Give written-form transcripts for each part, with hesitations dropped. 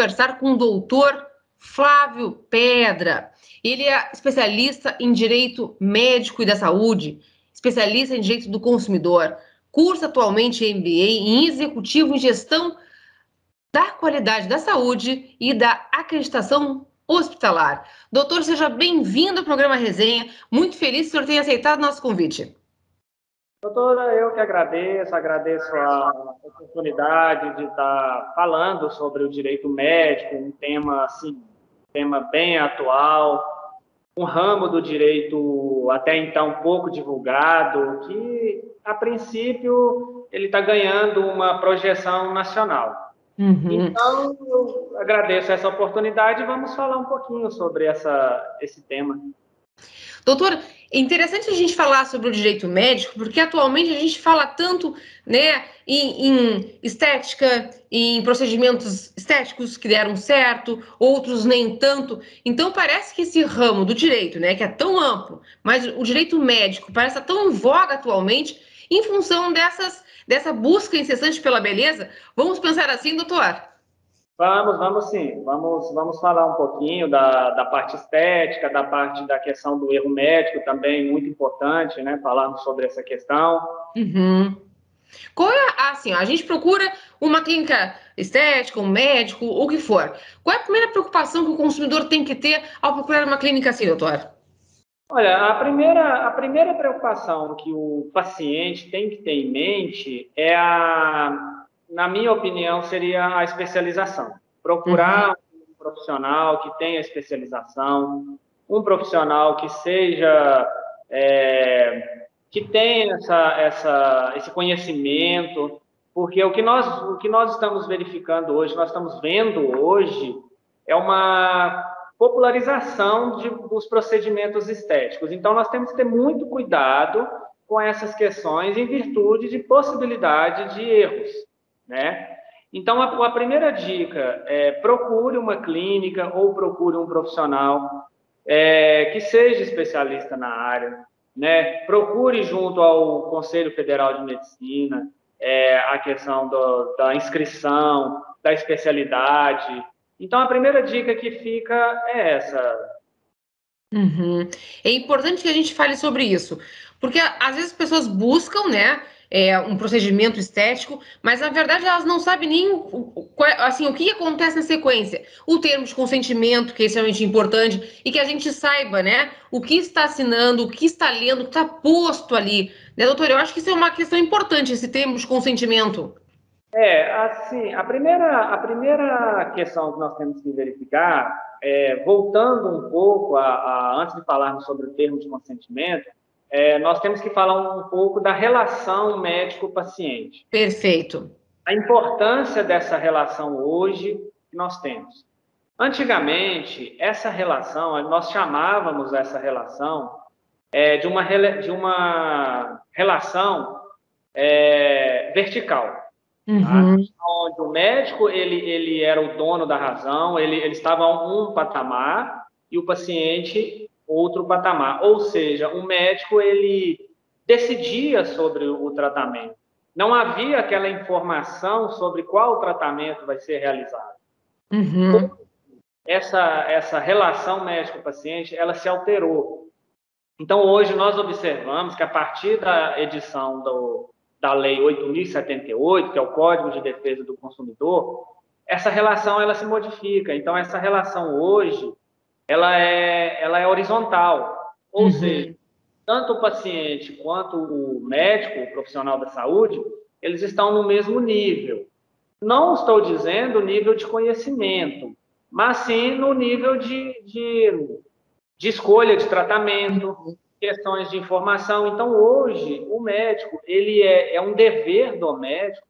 conversar com o doutor Flávio Pedra. Ele é especialista em Direito Médico e da Saúde, especialista em Direito do Consumidor, cursa atualmente MBA em Executivo em Gestão da Qualidade da Saúde e da Acreditação Hospitalar. Doutor, seja bem-vindo ao programa Resenha. Muito feliz que o senhor tenha aceitado o nosso convite. Doutora, eu que agradeço a oportunidade de estar falando sobre o direito médico, um tema, assim, bem atual, um ramo do direito até então pouco divulgado, que, a princípio, ele está ganhando uma projeção nacional. Então, eu agradeço essa oportunidade e vamos falar um pouquinho sobre esse tema. Doutor, é interessante a gente falar sobre o direito médico, porque atualmente a gente fala tanto, né, em estética, em procedimentos estéticos que deram certo, outros nem tanto. Então parece que esse ramo do direito, né, que é tão amplo, mas o direito médico parece estar tão em voga atualmente em função dessa busca incessante pela beleza. Vamos pensar assim, doutor? Vamos sim. Vamos falar um pouquinho da parte estética, da parte da questão do erro médico também, muito importante, né? Falarmos sobre essa questão. Qual é, assim, a gente procura uma clínica estética, um médico, o que for. Qual é a primeira preocupação que o consumidor tem que ter ao procurar uma clínica assim, doutor? Olha, a primeira preocupação que o paciente tem que ter em mente na minha opinião, seria a especialização. Procurar um profissional que tenha especialização, um profissional que seja, que tenha esse conhecimento, porque o que nós estamos verificando hoje, nós estamos vendo hoje, é uma popularização dos procedimentos estéticos. Então, nós temos que ter muito cuidado com essas questões em virtude de possibilidade de erros, né? Então, a primeira dica é procure uma clínica ou procure um profissional que seja especialista na área, né? Procure junto ao Conselho Federal de Medicina a questão da inscrição, da especialidade. Então, a primeira dica que fica é essa. É importante que a gente fale sobre isso, porque às vezes as pessoas buscam, né, um procedimento estético, mas na verdade elas não sabem nem assim, o que acontece na sequência. O termo de consentimento, que é extremamente importante, e que a gente saiba, né, o que está assinando, o que está lendo, o que está posto ali. Né, doutor? Eu acho que isso é uma questão importante, esse termo de consentimento. Assim, a primeira questão que nós temos que verificar, voltando um pouco antes de falarmos sobre o termo de consentimento, nós temos que falar um pouco da relação médico-paciente. Perfeito. A importância dessa relação hoje que nós temos. Antigamente, essa relação, nós chamávamos essa relação de uma relação vertical. Tá? Onde o médico ele era o dono da razão, ele estava um patamar e o paciente outro patamar. Ou seja, o médico ele decidia sobre o tratamento. Não havia aquela informação sobre qual tratamento vai ser realizado. Essa relação médico-paciente ela se alterou. Então, hoje nós observamos que a partir da edição da Lei 8.078, que é o Código de Defesa do Consumidor, essa relação ela se modifica. Então, essa relação hoje ela é horizontal, ou seja, tanto o paciente quanto o médico, o profissional da saúde, eles estão no mesmo nível. Não estou dizendo nível de conhecimento, mas sim no nível de escolha de tratamento, questões de informação. Então, hoje, o médico, ele é um dever do médico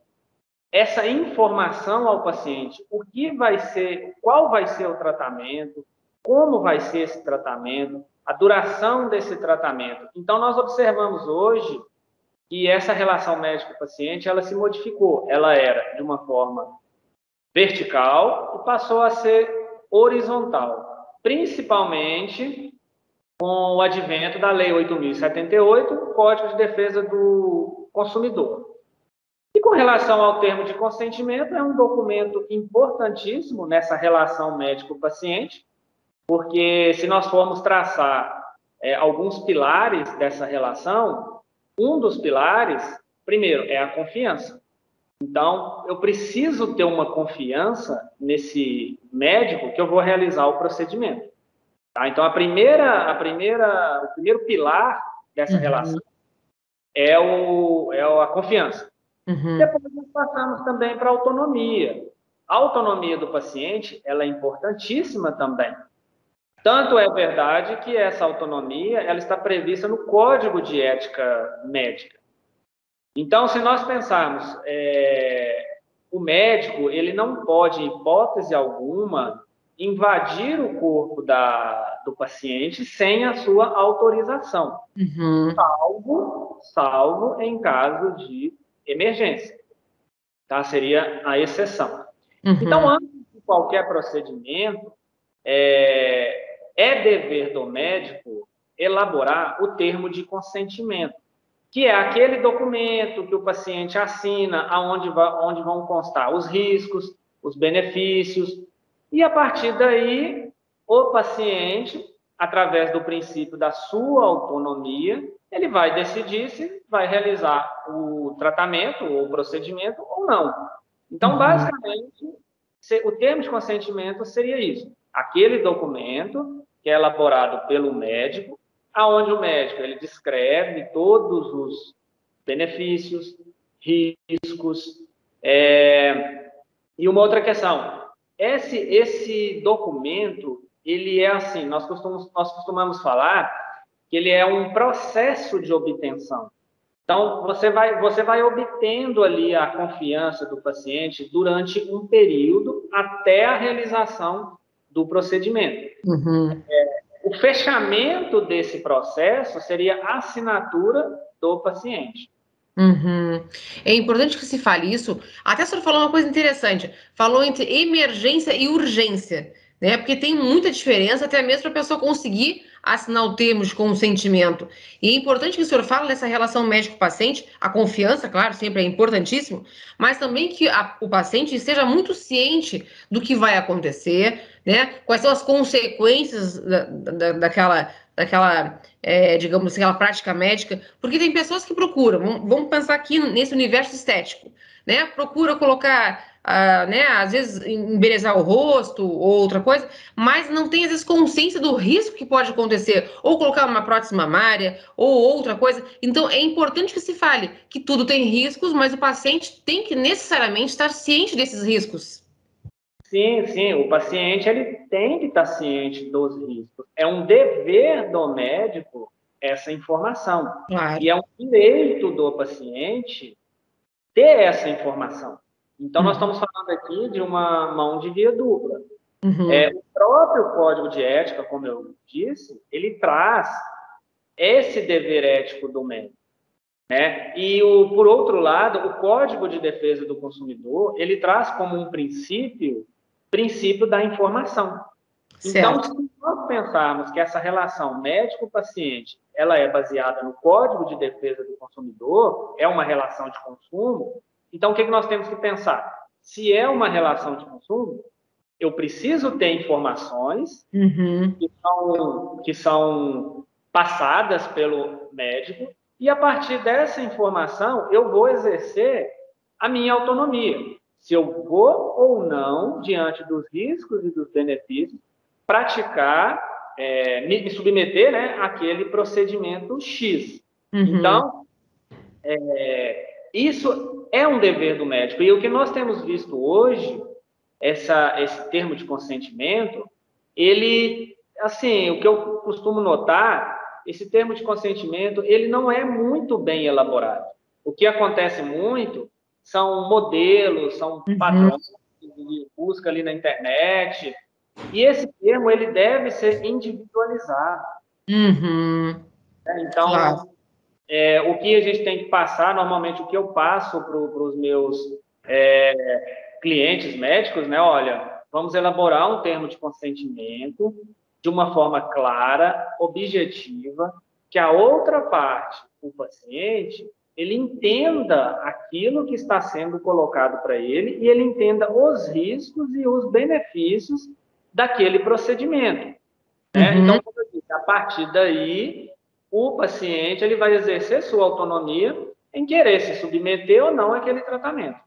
essa informação ao paciente, o que vai ser, qual vai ser o tratamento, como vai ser esse tratamento, a duração desse tratamento. Então, nós observamos hoje que essa relação médico-paciente, ela se modificou. Ela era de uma forma vertical e passou a ser horizontal, principalmente com o advento da Lei 8.078, Código de Defesa do Consumidor. E com Com relação ao termo de consentimento, é um documento importantíssimo nessa relação médico-paciente, porque se nós formos traçar alguns pilares dessa relação, um dos pilares, primeiro, é a confiança. Então, eu preciso ter uma confiança nesse médico que eu vou realizar o procedimento. Tá? Então, o primeiro pilar dessa relação é a confiança. Depois nós passamos também para a autonomia. A autonomia do paciente, ela é importantíssima também. Tanto é verdade que essa autonomia, ela está prevista no Código de Ética Médica. Então, se nós pensarmos, o médico, ele não pode, em hipótese alguma, invadir o corpo do paciente sem a sua autorização, salvo em caso de emergência, tá? Seria a exceção. Então, antes de qualquer procedimento, é dever do médico elaborar o termo de consentimento, que é aquele documento que o paciente assina, onde vão constar os riscos, os benefícios, e a partir daí, o paciente, através do princípio da sua autonomia, ele vai decidir se vai realizar o tratamento ou o procedimento ou não. Então, basicamente, o termo de consentimento seria isso, aquele documento que é elaborado pelo médico, aonde o médico ele descreve todos os benefícios, riscos, e uma outra questão, esse documento, ele é assim, nós costumamos falar que ele é um processo de obtenção. Então, você vai obtendo ali a confiança do paciente durante um período até a realização do procedimento. O fechamento desse processo seria a assinatura do paciente. É importante que se fale isso. Até a senhora falou uma coisa interessante. Falou entre emergência e urgência, né? Porque tem muita diferença, até mesmo para a pessoa conseguir assinar o termo de consentimento. E é importante que o senhor fale dessa relação médico-paciente, a confiança, claro, sempre é importantíssimo, mas também que o paciente esteja muito ciente do que vai acontecer, né? Quais são as consequências daquela digamos assim, aquela prática médica, porque tem pessoas que procuram, vamos pensar aqui nesse universo estético, né? Procura colocar, né, às vezes embelezar o rosto ou outra coisa, mas não tem às vezes consciência do risco que pode acontecer, ou colocar uma prótese mamária ou outra coisa. Então é importante que se fale que tudo tem riscos, mas o paciente tem que necessariamente estar ciente desses riscos. Sim, o paciente ele tem que estar ciente dos riscos. É um dever do médico essa informação. Claro. E é um direito do paciente ter essa informação. Então, nós estamos falando aqui de uma mão de via dupla. O próprio Código de Ética, como eu disse, ele traz esse dever ético do médico. Né? E, por outro lado, o Código de Defesa do Consumidor, ele traz como um princípio da informação. Certo. Então, se nós pensarmos que essa relação médico-paciente, ela é baseada no Código de Defesa do Consumidor, é uma relação de consumo, então o que nós temos que pensar? Se é uma relação de consumo, eu preciso ter informações que são passadas pelo médico, e a partir dessa informação eu vou exercer a minha autonomia. Se eu vou ou não, diante dos riscos e dos benefícios, praticar, me submeter, né, àquele procedimento X. Então, isso é um dever do médico. E o que nós temos visto hoje, esse termo de consentimento, ele, assim, o que eu costumo notar, esse termo de consentimento, ele não é muito bem elaborado. O que acontece muito são modelos, são padrões de busca ali na internet, e esse termo ele deve ser individualizado. Então, Claro. O que a gente tem que passar, normalmente o que eu passo para os meus clientes médicos, né? Olha, vamos elaborar um termo de consentimento de uma forma clara, objetiva, que a outra parte, o paciente, ele entenda aquilo que está sendo colocado para ele e ele entenda os riscos e os benefícios daquele procedimento. Né? Então, como eu disse, a partir daí, o paciente ele vai exercer sua autonomia em querer se submeter ou não àquele tratamento.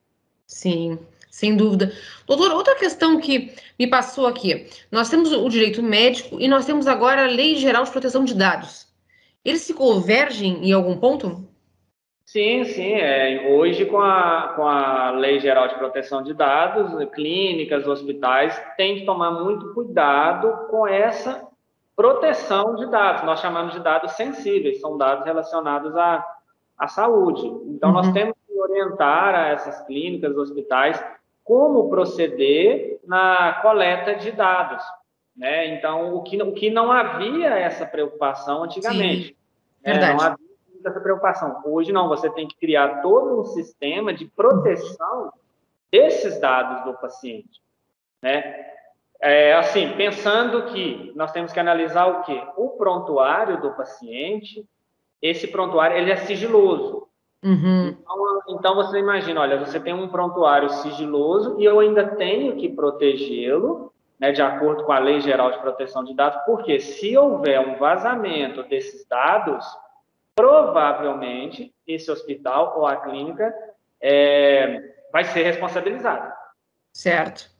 Sim, sem dúvida. Doutor, outra questão que me passou aqui. Nós temos o direito médico e nós temos agora a Lei Geral de Proteção de Dados. Eles se convergem em algum ponto? Sim, sim. Hoje, com a Lei Geral de Proteção de Dados, clínicas, hospitais têm que tomar muito cuidado com essa proteção de dados. Nós chamamos de dados sensíveis, são dados relacionados à saúde. Então, nós temos que orientar a essas clínicas, hospitais, como proceder na coleta de dados. Né? Então, o que não havia essa preocupação antigamente. Sim, verdade. Não havia essa preocupação. Hoje não, você tem que criar todo um sistema de proteção desses dados do paciente, né? Assim, pensando que nós temos que analisar o quê? O prontuário do paciente, esse prontuário, ele é sigiloso. Então, você imagina, olha, você tem um prontuário sigiloso e eu ainda tenho que protegê-lo, né, de acordo com a Lei Geral de Proteção de Dados, porque se houver um vazamento desses dados, provavelmente esse hospital ou a clínica vai ser responsabilizado. Certo.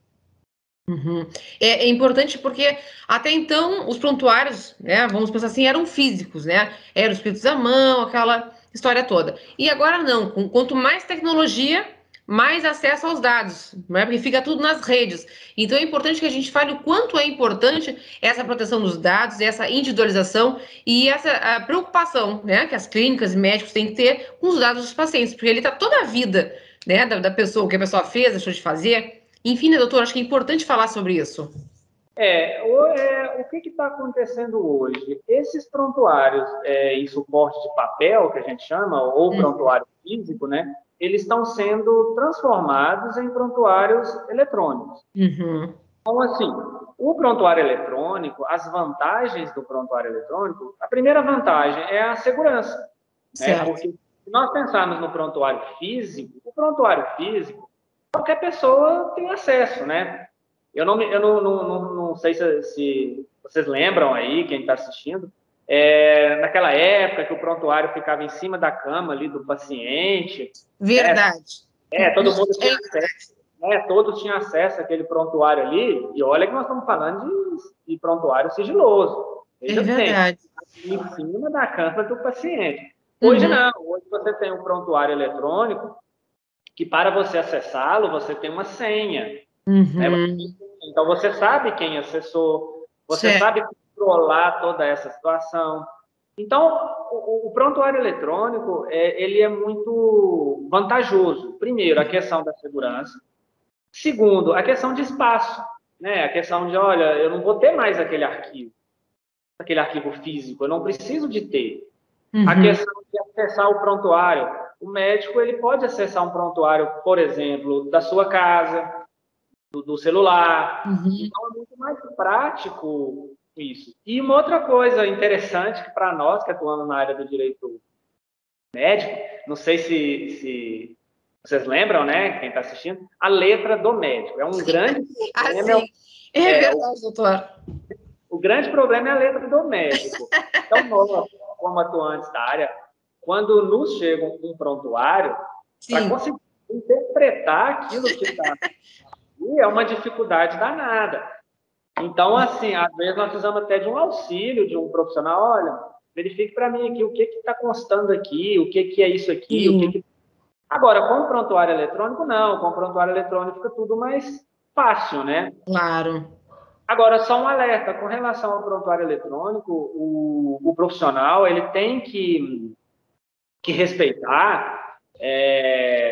É importante porque até então os prontuários, né, vamos pensar assim, eram físicos, né? Eram escritos à mão, aquela história toda. E agora não, quanto mais tecnologia, mais acesso aos dados, né? Porque fica tudo nas redes. Então é importante que a gente fale o quanto é importante essa proteção dos dados, essa individualização e essa a preocupação, né, que as clínicas e médicos têm que ter com os dados dos pacientes, porque ele está toda a vida, né, da pessoa, o que a pessoa fez, deixou de fazer. Enfim, né, doutor, acho que é importante falar sobre isso. O que está acontecendo hoje? Esses prontuários em suporte de papel, que a gente chama, ou prontuário físico, né? Eles estão sendo transformados em prontuários eletrônicos. Então, assim, o prontuário eletrônico, as vantagens do prontuário eletrônico, a primeira vantagem é a segurança. Né? Porque se nós pensarmos no prontuário físico, o prontuário físico, qualquer pessoa tem acesso, né? Eu não sei se vocês lembram aí, quem está assistindo, naquela época que o prontuário ficava em cima da cama ali do paciente. Verdade. Todo mundo tinha acesso. Todos tinham acesso àquele prontuário ali, e olha que nós estamos falando de prontuário sigiloso. É verdade. Em cima da cama do paciente. Hoje não, hoje você tem um prontuário eletrônico que para você acessá-lo, você tem uma senha. Né? Então, você sabe quem acessou, você sabe controlar toda essa situação. Então, o prontuário eletrônico, ele é muito vantajoso. Primeiro, a questão da segurança. Segundo, a questão de espaço. Né? A questão de, olha, eu não vou ter mais aquele arquivo físico, eu não preciso de ter. A questão de acessar o prontuário. O médico ele pode acessar um prontuário, por exemplo, da sua casa, do celular. Então, é muito mais prático isso. E uma outra coisa interessante que para nós que atuamos na área do direito médico, não sei se vocês lembram, né, quem está assistindo, a letra do médico. É um grande problema. Verdade, doutor. O grande problema é a letra do médico. Então, nós, como atuantes da área, quando nos chega um prontuário, para conseguir interpretar aquilo que está aqui, é uma dificuldade danada. Então, assim, às vezes nós precisamos até de um auxílio de um profissional. Olha, verifique para mim aqui o que está constando aqui, o que é isso aqui, Agora, com o prontuário eletrônico, não. Com o prontuário eletrônico fica tudo mais fácil, né? Claro. Agora, só um alerta, com relação ao prontuário eletrônico, o profissional ele tem que respeitar,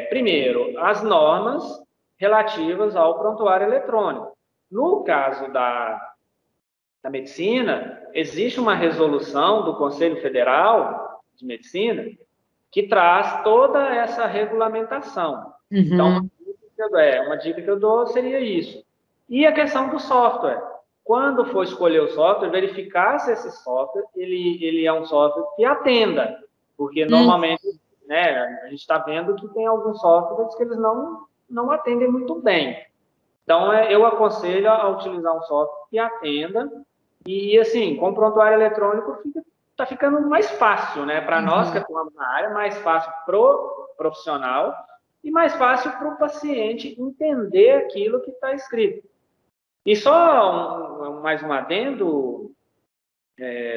primeiro, as normas relativas ao prontuário eletrônico. No caso da medicina, existe uma resolução do Conselho Federal de Medicina que traz toda essa regulamentação. Então, uma dica que eu dou seria isso. E a questão do software. Quando for escolher o software, verificar se esse software ele é um software que atenda. Porque, normalmente, né? A gente está vendo que tem alguns softwares que eles não atendem muito bem. Então, eu aconselho a utilizar um software que atenda e, assim, com o prontuário eletrônico está ficando mais fácil, né? Para nós que atuamos na área, mais fácil para o profissional e mais fácil para o paciente entender aquilo que está escrito. E só mais um adendo,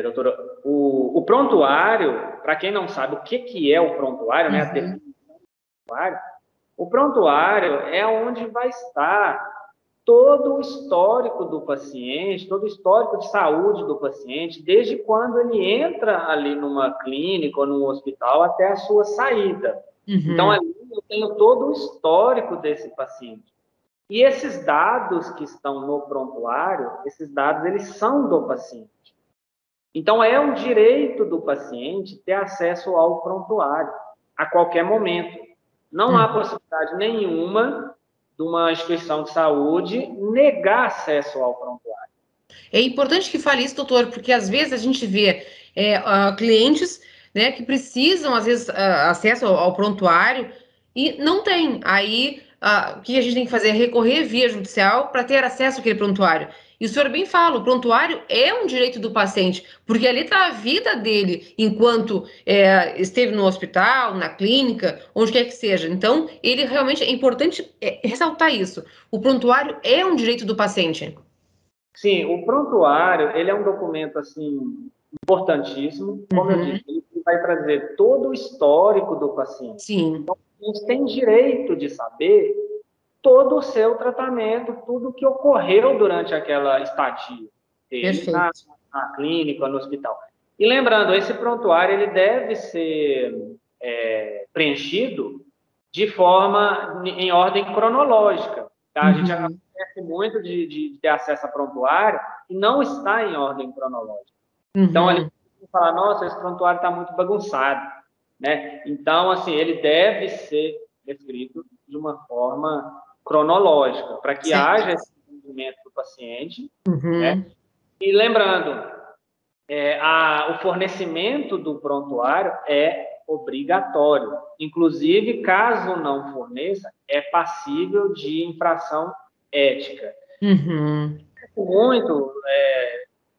doutora, o prontuário, para quem não sabe o que é o prontuário, né? A definição do prontuário, o prontuário é onde vai estar todo o histórico do paciente, todo o histórico de saúde do paciente, desde quando ele entra ali numa clínica ou num hospital até a sua saída. Então, ali eu tenho todo o histórico desse paciente. E esses dados que estão no prontuário, esses dados, eles são do paciente. Então, é um direito do paciente ter acesso ao prontuário a qualquer momento. Não há possibilidade nenhuma de uma instituição de saúde negar acesso ao prontuário. É importante que fale isso, doutor, porque às vezes a gente vê clientes, né, que precisam, às vezes, acesso ao prontuário e não tem. Aí, o que a gente tem que fazer é recorrer via judicial para ter acesso àquele prontuário. E o senhor bem fala, o prontuário é um direito do paciente, porque ali está a vida dele enquanto esteve no hospital, na clínica, onde quer que seja. Então, ele realmente é importante ressaltar isso. O prontuário é um direito do paciente. Sim, o prontuário, ele é um documento, assim, importantíssimo. Como eu disse, ele vai trazer todo o histórico do paciente. Sim. Então, a gente tem direito de saber todo o seu tratamento, tudo que ocorreu durante aquela estadia dele na clínica, no hospital. E lembrando, esse prontuário, ele deve ser preenchido de forma, em ordem cronológica. Tá? A gente acontece muito de ter acesso a prontuário e não está em ordem cronológica. Então, ali você fala, nossa, esse prontuário está muito bagunçado. Né? Então, assim, ele deve ser escrito de uma forma cronológica, para que haja esse entendimento do paciente. Né? E lembrando, o fornecimento do prontuário é obrigatório. Inclusive, caso não forneça, é passível de infração ética. Muito,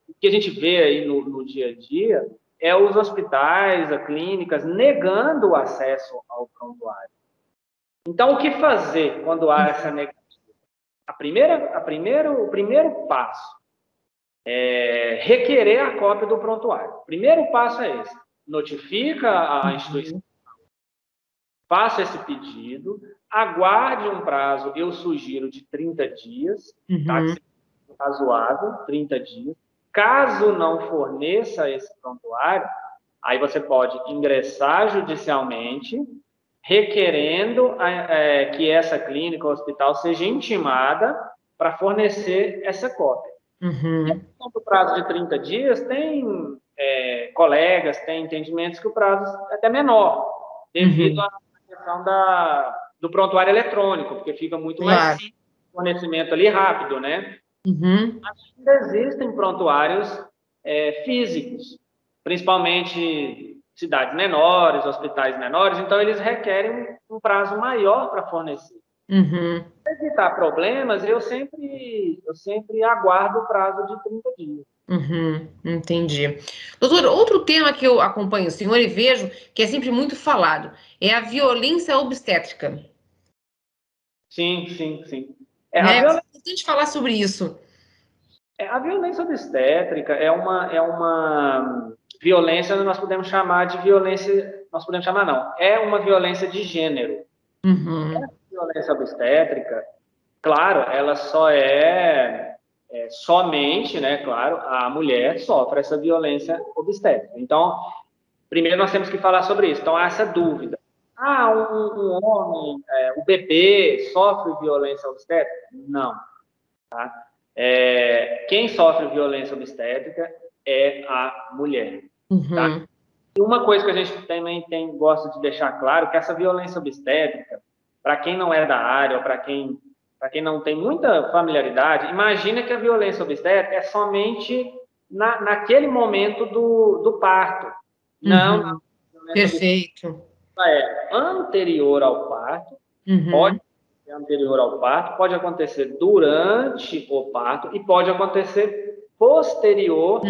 o que a gente vê aí no dia a dia é os hospitais, as clínicas, negando o acesso ao prontuário. Então, o que fazer quando há essa negativa? O primeiro passo é requerer a cópia do prontuário. O primeiro passo é esse. Notifica a instituição, faça esse pedido, aguarde um prazo, eu sugiro, de 30 dias, tá? Que seja razoável, 30 dias. Caso não forneça esse prontuário, aí você pode ingressar judicialmente, requerendo que essa clínica ou hospital seja intimada para fornecer essa cópia. No prazo de 30 dias, tem colegas, tem entendimentos que o prazo é até menor, devido à questão do prontuário eletrônico, porque fica muito mais simples o fornecimento ali rápido, né? Mas ainda existem prontuários físicos, principalmente cidades menores, hospitais menores, então eles requerem um prazo maior para fornecer. Para evitar problemas, eu sempre aguardo o prazo de 30 dias. Entendi. Doutor, outro tema que eu acompanho o senhor e vejo que é sempre muito falado é a violência obstétrica. Sim, sim, sim. É importante falar sobre isso. A violência obstétrica é uma violência, nós podemos chamar de violência, é uma violência de gênero. A violência obstétrica, claro, ela só somente, né, claro, a mulher sofre essa violência obstétrica. Então, primeiro nós temos que falar sobre isso. Então, há essa dúvida. Um homem, o bebê sofre violência obstétrica? Não. Tá? Quem sofre violência obstétrica é a mulher. Tá? E uma coisa que a gente também gosta de deixar claro, que essa violência obstétrica, para quem não é da área, ou para quem não tem muita familiaridade, imagina que a violência obstétrica é somente naquele momento do parto. Não. Perfeito. ela é anterior ao parto, pode ser anterior ao parto, pode acontecer durante o parto e pode acontecer posterior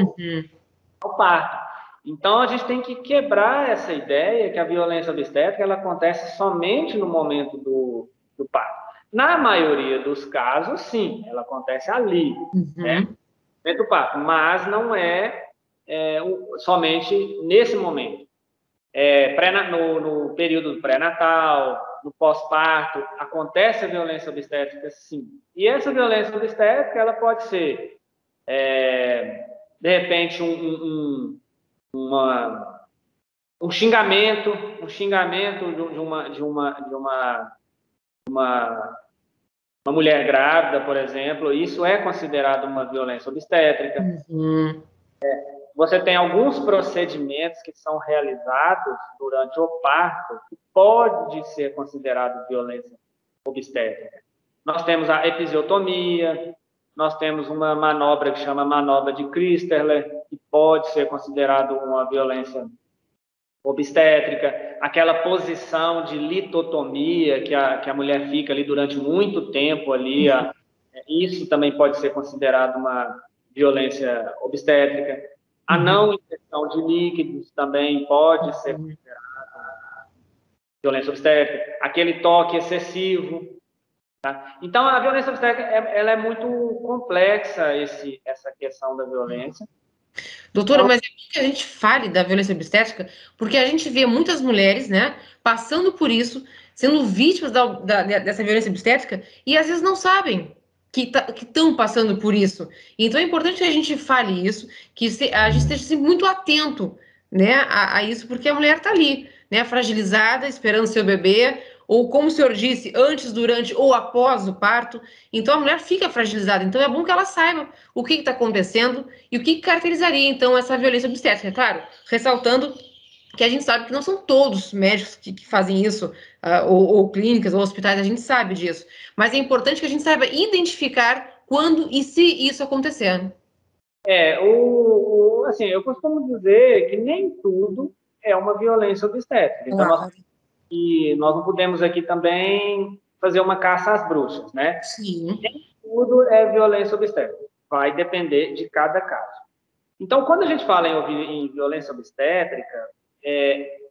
ao parto. Então, a gente tem que quebrar essa ideia que a violência obstétrica ela acontece somente no momento do parto. Na maioria dos casos, sim, ela acontece ali, né, no momento do parto, mas não é, somente nesse momento. No período pré-natal, no pós-parto, acontece a violência obstétrica, sim. E essa violência obstétrica ela pode ser, de repente, um xingamento de uma mulher grávida, por exemplo. Isso é considerado uma violência obstétrica. Você tem alguns procedimentos que são realizados durante o parto que pode ser considerado violência obstétrica. Nós temos a episiotomia, nós temos uma manobra que chama manobra de Christerler, que pode ser considerado uma violência obstétrica, aquela posição de litotomia que a mulher fica ali durante muito tempo ali, isso também pode ser considerado uma violência obstétrica. A não injeção de líquidos também pode ser considerada violência obstétrica. Aquele toque excessivo. Tá? Então, a violência obstétrica ela é muito complexa, essa questão da violência. Doutora, mas é bom que a gente fale da violência obstétrica, porque a gente vê muitas mulheres, né, passando por isso, sendo vítimas dessa violência obstétrica, e às vezes não sabem que estão passando por isso. Então é importante que a gente fale isso, que a gente esteja sempre muito atento, né, a isso, porque a mulher está ali, né, fragilizada, esperando seu bebê, ou como o senhor disse, antes, durante ou após o parto. Então a mulher fica fragilizada. Então é bom que ela saiba o que está acontecendo e o que caracterizaria, então, essa violência obstétrica. Claro, ressaltando que a gente sabe que não são todos médicos que fazem isso, ou clínicas, ou hospitais, a gente sabe disso. Mas é importante que a gente saiba identificar quando e se isso acontecer. Assim, eu costumo dizer que nem tudo é uma violência obstétrica. Então, nós não podemos aqui também fazer uma caça às bruxas, né? Sim. Nem tudo é violência obstétrica. Vai depender de cada caso. Então, quando a gente fala em violência obstétrica,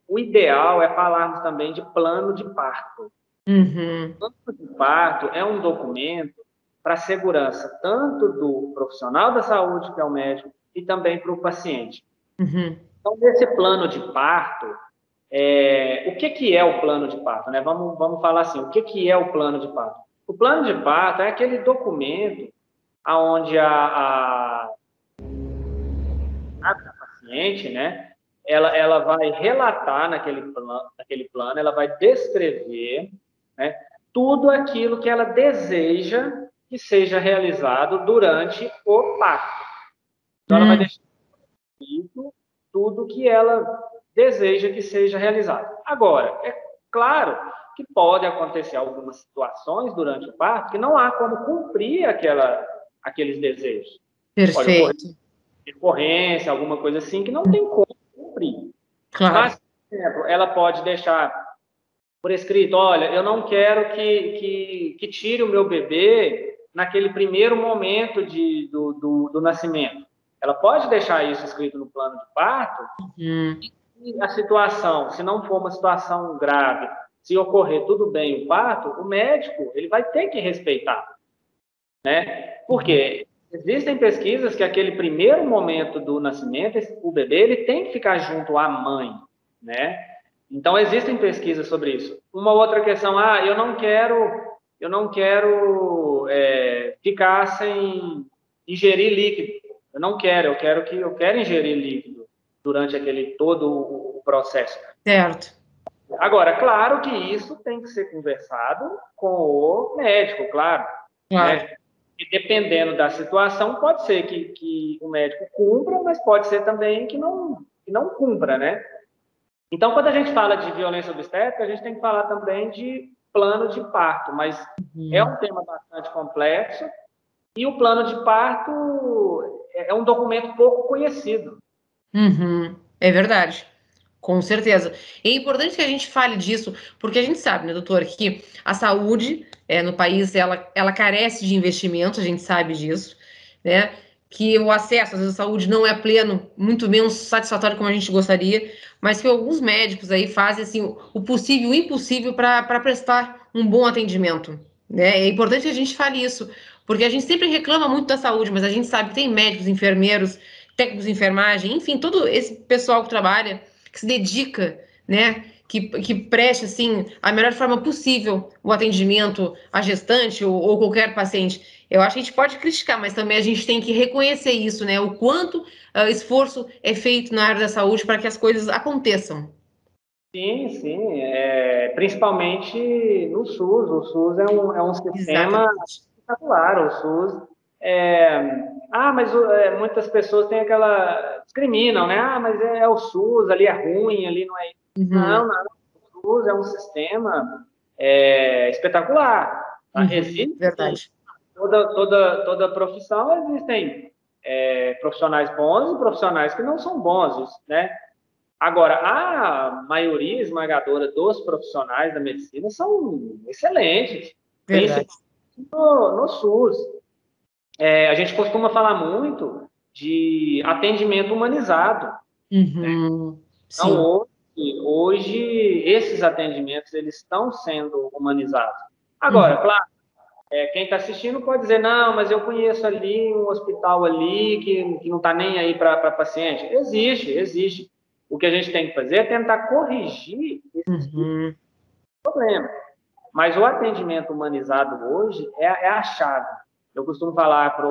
o ideal é falarmos também de plano de parto. O plano de parto é um documento para a segurança tanto do profissional da saúde, que é o médico, e também para o paciente. Então, nesse plano de parto, o que é o plano de parto? Né? Vamos falar assim, o que é o plano de parto? O plano de parto é aquele documento onde a paciente, né, ela vai relatar naquele plano, ela vai descrever, né, tudo aquilo que ela deseja que seja realizado durante o parto. Então, ela vai deixar tudo que ela deseja que seja realizado. Agora, é claro que pode acontecer algumas situações durante o parto que não há como cumprir aqueles desejos. Pode ocorrer Perfeito. decorrência, alguma coisa assim, que não tem como cumprir. Claro. Mas, por exemplo, ela pode deixar por escrito, olha, eu não quero que tire o meu bebê naquele primeiro momento do nascimento. Ela pode deixar isso escrito no plano de parto, e a situação, se não for uma situação grave, se ocorrer tudo bem o parto, o médico ele vai ter que respeitar, né? Porque existem pesquisas que aquele primeiro momento do nascimento, o bebê ele tem que ficar junto à mãe, né? Então existem pesquisas sobre isso. Uma outra questão, eu não quero ficar sem ingerir líquido. Eu quero ingerir líquido durante aquele todo o processo. Certo. Agora, claro que isso tem que ser conversado com o médico, claro. Claro. Né? E dependendo da situação, pode ser que o médico cumpra, mas pode ser também que não cumpra, né? Então, quando a gente fala de violência obstétrica, a gente tem que falar também de plano de parto, mas é um tema bastante complexo e o plano de parto é um documento pouco conhecido. É verdade. Com certeza. É importante que a gente fale disso, porque a gente sabe, né, doutor, que a saúde no país ela carece de investimentos, a gente sabe disso, né? Que o acesso às vezes, à saúde não é pleno, muito menos satisfatório como a gente gostaria, mas que alguns médicos aí fazem assim, o possível e o impossível para prestar um bom atendimento, né? É importante que a gente fale isso, porque a gente sempre reclama muito da saúde, mas a gente sabe que tem médicos, enfermeiros, técnicos de enfermagem, enfim, todo esse pessoal que trabalha que se dedica, né? Que preste assim a melhor forma possível o atendimento à gestante ou qualquer paciente. Eu acho que a gente pode criticar, mas também a gente tem que reconhecer isso, né? O quanto esforço é feito na área da saúde para que as coisas aconteçam. Sim, sim, principalmente no SUS. O SUS é um sistema Exatamente. espetacular. O SUS mas muitas pessoas têm discriminam, né? Ah, mas é o SUS, ali é ruim, ali não é. Uhum, Não, não. O SUS é um sistema espetacular. Tá? uhum, Existe, sim. verdade. Toda profissão existem profissionais bons e profissionais que não são bons, né? Agora, a maioria esmagadora dos profissionais da medicina são excelentes, Verdade. principalmente no SUS. A gente costuma falar muito de atendimento humanizado. Uhum, Então, sim. hoje esses atendimentos eles estão sendo humanizados. Uhum, Agora, claro, quem está assistindo pode dizer, não, mas eu conheço ali um hospital ali que não está nem aí para paciente. Existe. O que a gente tem que fazer é tentar corrigir esses uhum, problemas. Mas o atendimento humanizado hoje é a chave. Eu costumo falar para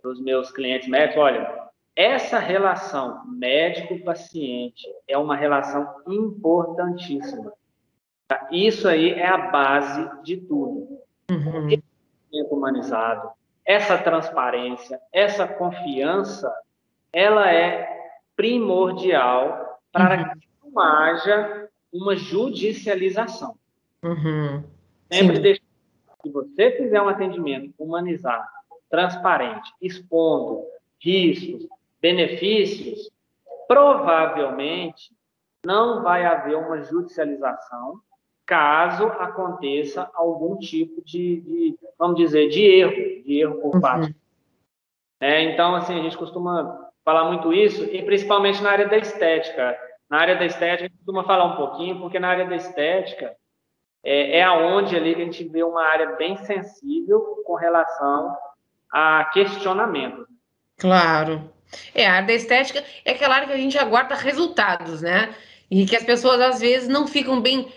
os meus clientes médicos, olha, essa relação médico-paciente é uma relação importantíssima. Tá? Isso aí é a base de tudo. uhum, Humanizado, essa transparência, essa confiança, ela é primordial para uhum, que não haja uma judicialização. uhum. Sem Sempre dúvida. deixar, se você fizer um atendimento humanizado, transparente, expondo riscos, benefícios, provavelmente não vai haver uma judicialização caso aconteça algum tipo vamos dizer, de erro por parte. Uhum. Então, assim, a gente costuma falar muito isso, e principalmente na área da estética. Na área da estética, a gente costuma falar um pouquinho, porque na área da estética aonde ali que a gente vê uma área bem sensível com relação a questionamentos. Claro. A área da estética é aquela área que a gente aguarda resultados, né? E que as pessoas às vezes não ficam bem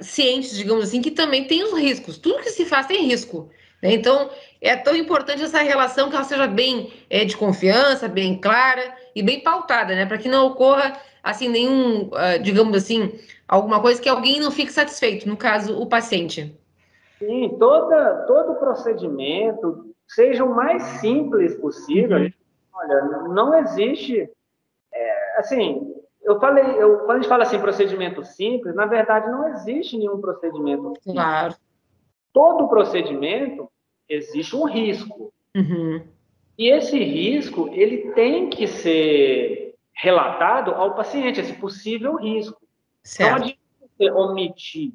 cientes, digamos assim, que também tem os riscos. Tudo que se faz tem risco, né? Então é tão importante essa relação que ela seja bem de confiança, bem clara e bem pautada, né? Para que não ocorra assim nenhum, digamos assim, alguma coisa que alguém não fique satisfeito, no caso, o paciente. Sim, todo procedimento, seja o mais simples possível, Uhum. olha, não existe, assim, quando a gente fala assim, procedimento simples, na verdade não existe nenhum procedimento simples. Claro. Todo procedimento existe um risco. Uhum. E esse risco, ele tem que ser relatado ao paciente, esse possível risco. Não Certo. adianta você omitir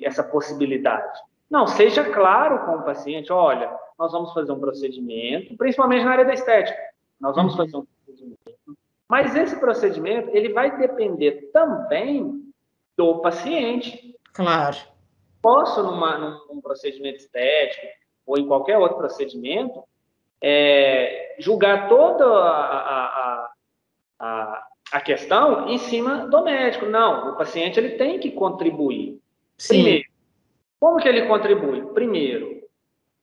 essa possibilidade. Não, seja claro com o paciente, olha, nós vamos fazer um procedimento, principalmente na área da estética, nós vamos Uhum. fazer um procedimento. Mas esse procedimento, ele vai depender também do paciente. Claro. Posso, num procedimento estético ou em qualquer outro procedimento, julgar toda a questão em cima do médico. Não, o paciente ele tem que contribuir. Sim. Primeiro, como que ele contribui? Primeiro,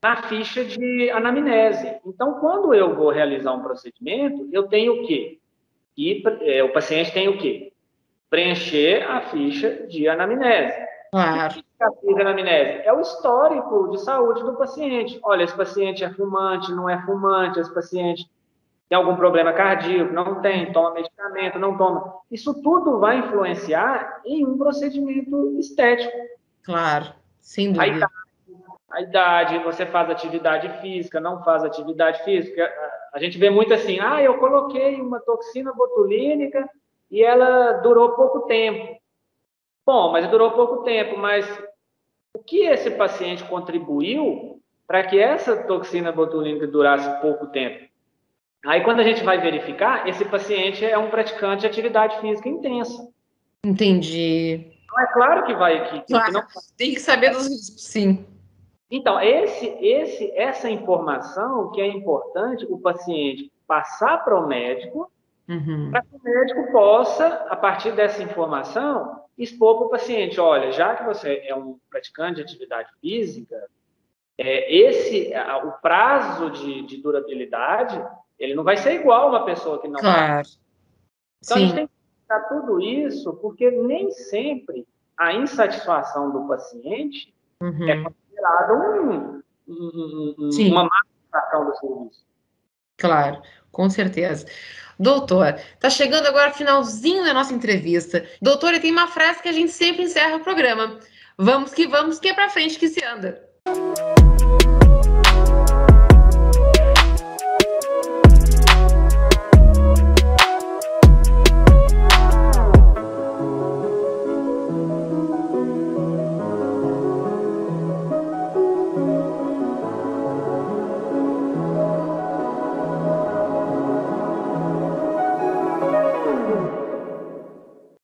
na ficha de anamnese. Então, quando eu vou realizar um procedimento, eu tenho o quê? O paciente tem o quê? Preencher a ficha de anamnese. E o Claro. que é a ficha de anamnese? É o histórico de saúde do paciente. Olha, esse paciente é fumante, não é fumante, esse paciente tem algum problema cardíaco, não tem, toma medicamento, não toma. Isso tudo vai influenciar em um procedimento estético. Claro, sem A dúvida. idade, a idade, você faz atividade física, não faz atividade física. A gente vê muito assim, eu coloquei uma toxina botulínica e ela durou pouco tempo. Bom, mas durou pouco tempo, mas o que esse paciente contribuiu para que essa toxina botulínica durasse pouco tempo? Aí, quando a gente vai verificar, esse paciente é um praticante de atividade física intensa. Entendi. Então, é claro que que Claro, não. tem que saber dos riscos, sim. Então, essa informação que é importante o paciente passar para o médico, Uhum. para que o médico possa, a partir dessa informação, expor para o paciente: olha, já que você é um praticante de atividade física, o prazo de durabilidade, ele não vai ser igual a uma pessoa que não faz. Claro, Então, a gente sim. tem que explicar tudo isso, porque nem sempre a insatisfação do paciente é Uhum. considerada uma Sim, má prestação do serviço. claro, com certeza. Doutor, tá chegando agora o finalzinho da nossa entrevista. Doutora, tem uma frase que a gente sempre encerra o programa. Vamos, que é pra frente que se anda.